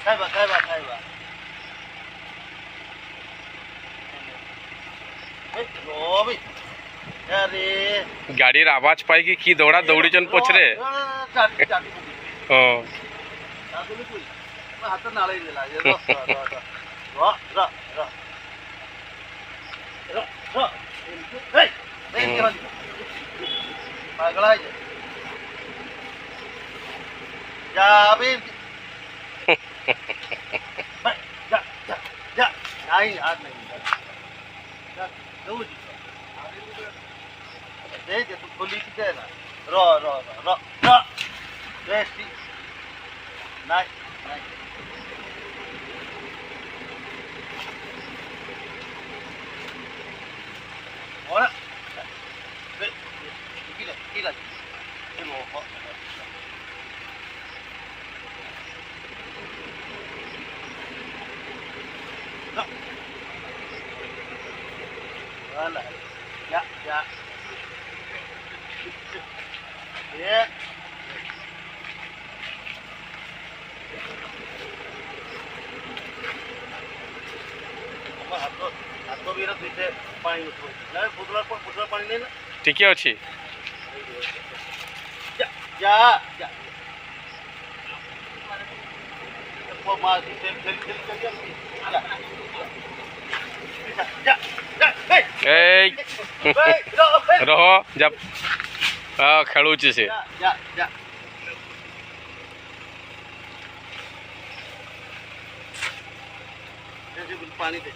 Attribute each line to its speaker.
Speaker 1: खाइबा खाइबा खाइबा रो भी अरे
Speaker 2: गाड़ी आवाज पाई कि दौड़ा दौड़ी जन पछरे
Speaker 1: चाटी चाटी
Speaker 2: हां
Speaker 1: चाटी कोई हाथ नाळे देला रो रो रो रो रो रो रो ए नहीं के पागल है जा अभी जा जा जा नहीं यार नहीं जा दो जी दे तू खोली की है ना रो रो रो रो बेस्टी नहीं नहीं और किला ये वो वाला ya ये हाथ भी पीछे पानी ना बुदला पानी नहीं ना
Speaker 2: ठीक अच्छी
Speaker 1: जा जा जा वो मार खेल जा
Speaker 2: ए रहो जब खेलुची से
Speaker 1: जा जा पानी दे